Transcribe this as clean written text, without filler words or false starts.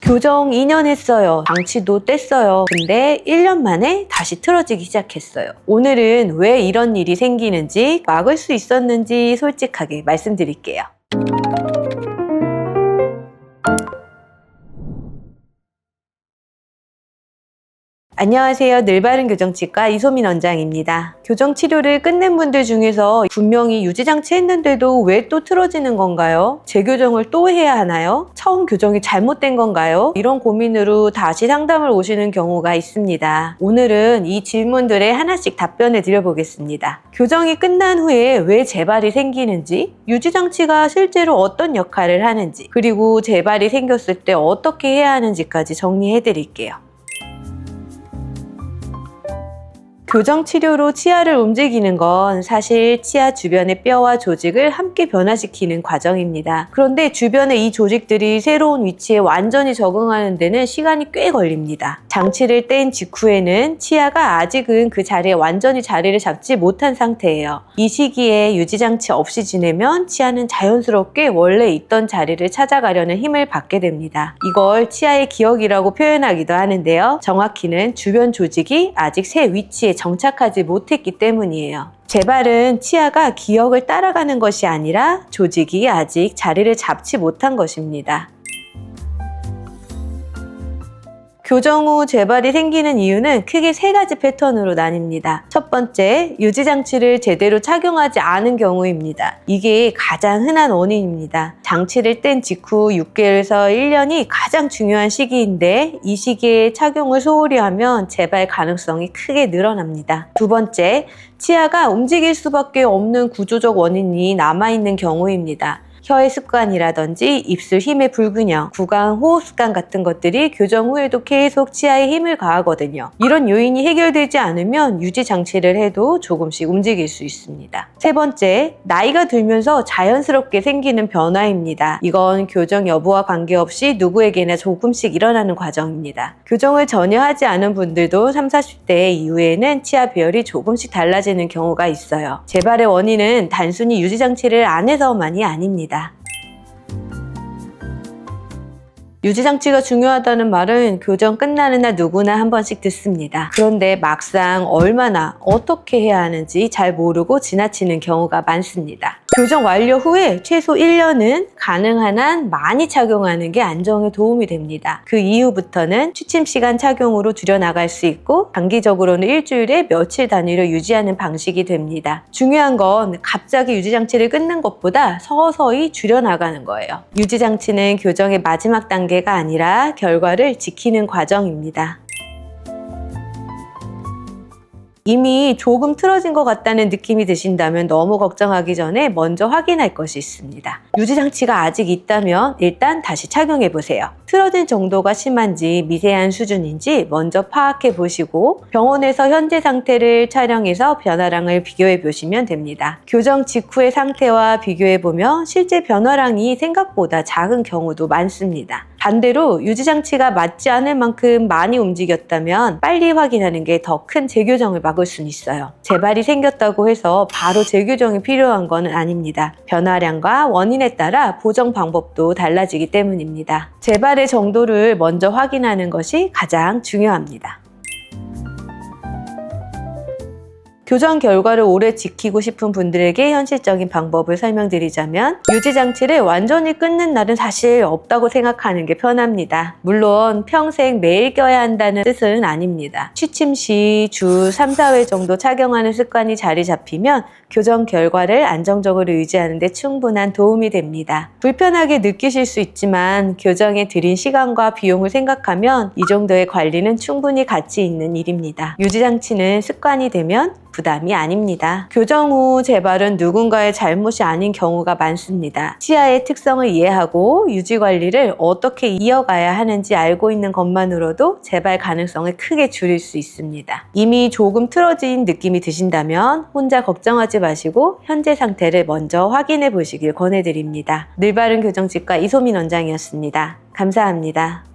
교정 2년 했어요. 장치도 뗐어요. 근데 1년 만에 다시 틀어지기 시작했어요. 오늘은 왜 이런 일이 생기는지, 막을 수 있었는지 솔직하게 말씀드릴게요. 안녕하세요. 늘바른 교정치과 이소민 원장입니다. 교정 치료를 끝낸 분들 중에서 분명히 유지장치 했는데도 왜 또 틀어지는 건가요? 재교정을 또 해야 하나요? 처음 교정이 잘못된 건가요? 이런 고민으로 다시 상담을 오시는 경우가 있습니다. 오늘은 이 질문들에 하나씩 답변해 드려보겠습니다. 교정이 끝난 후에 왜 재발이 생기는지, 유지장치가 실제로 어떤 역할을 하는지, 그리고 재발이 생겼을 때 어떻게 해야 하는지까지 정리해 드릴게요. 교정 치료로 치아를 움직이는 건 사실 치아 주변의 뼈와 조직을 함께 변화시키는 과정입니다. 그런데 주변의 이 조직들이 새로운 위치에 완전히 적응하는 데는 시간이 꽤 걸립니다. 장치를 뗀 직후에는 치아가 아직은 그 자리에 완전히 자리를 잡지 못한 상태예요. 이 시기에 유지장치 없이 지내면 치아는 자연스럽게 원래 있던 자리를 찾아가려는 힘을 받게 됩니다. 이걸 치아의 기억이라고 표현하기도 하는데요. 정확히는 주변 조직이 아직 새 위치에 정착하지 못했기 때문이에요. 재발은 치아가 기억을 따라가는 것이 아니라 조직이 아직 자리를 잡지 못한 것입니다. 교정 후 재발이 생기는 이유는 크게 3가지 패턴으로 나뉩니다. 첫 번째, 유지장치를 제대로 착용하지 않은 경우입니다. 이게 가장 흔한 원인입니다. 장치를 뗀 직후 6개월에서 1년이 가장 중요한 시기인데 이 시기에 착용을 소홀히 하면 재발 가능성이 크게 늘어납니다. 두 번째, 치아가 움직일 수밖에 없는 구조적 원인이 남아있는 경우입니다. 혀의 습관이라든지 입술 힘의 불균형, 구강 호흡 습관 같은 것들이 교정 후에도 계속 치아에 힘을 가하거든요. 이런 요인이 해결되지 않으면 유지 장치를 해도 조금씩 움직일 수 있습니다. 세 번째, 나이가 들면서 자연스럽게 생기는 변화입니다. 이건 교정 여부와 관계없이 누구에게나 조금씩 일어나는 과정입니다. 교정을 전혀 하지 않은 분들도 30, 40대 이후에는 치아 배열이 조금씩 달라지는 경우가 있어요. 재발의 원인은 단순히 유지 장치를 안 해서만이 아닙니다. 유지장치가 중요하다는 말은 교정 끝나는 날 누구나 한 번씩 듣습니다. 그런데 막상 얼마나 어떻게 해야 하는지 잘 모르고 지나치는 경우가 많습니다. 교정 완료 후에 최소 1년은 가능한 한 많이 착용하는 게 안정에 도움이 됩니다. 그 이후부터는 취침 시간 착용으로 줄여나갈 수 있고 장기적으로는 일주일에 며칠 단위로 유지하는 방식이 됩니다. 중요한 건 갑자기 유지장치를 끊는 것보다 서서히 줄여나가는 거예요. 유지장치는 교정의 마지막 단계가 아니라 결과를 지키는 과정입니다. 이미 조금 틀어진 것 같다는 느낌이 드신다면 너무 걱정하기 전에 먼저 확인할 것이 있습니다. 유지장치가 아직 있다면 일단 다시 착용해보세요. 틀어진 정도가 심한지 미세한 수준인지 먼저 파악해 보시고 병원에서 현재 상태를 촬영해서 변화량을 비교해 보시면 됩니다. 교정 직후의 상태와 비교해 보면 실제 변화량이 생각보다 작은 경우도 많습니다. 반대로 유지장치가 맞지 않을 만큼 많이 움직였다면 빨리 확인하는 게 더 큰 재교정을 막을 수는 있어요. 재발이 생겼다고 해서 바로 재교정이 필요한 건 아닙니다. 변화량과 원인에 따라 보정 방법도 달라지기 때문입니다. 재발의 정도를 먼저 확인하는 것이 가장 중요합니다. 교정 결과를 오래 지키고 싶은 분들에게 현실적인 방법을 설명드리자면 유지장치를 완전히 끊는 날은 사실 없다고 생각하는 게 편합니다. 물론 평생 매일 껴야 한다는 뜻은 아닙니다. 취침 시 주 3, 4회 정도 착용하는 습관이 자리 잡히면 교정 결과를 안정적으로 유지하는 데 충분한 도움이 됩니다. 불편하게 느끼실 수 있지만 교정에 들인 시간과 비용을 생각하면 이 정도의 관리는 충분히 가치 있는 일입니다. 유지장치는 습관이 되면 부담이 아닙니다. 교정 후 재발은 누군가의 잘못이 아닌 경우가 많습니다. 치아의 특성을 이해하고 유지 관리를 어떻게 이어가야 하는지 알고 있는 것만으로도 재발 가능성을 크게 줄일 수 있습니다. 이미 조금 틀어진 느낌이 드신다면 혼자 걱정하지 마시고 현재 상태를 먼저 확인해 보시길 권해드립니다. 늘바른 교정치과 이소민 원장이었습니다. 감사합니다.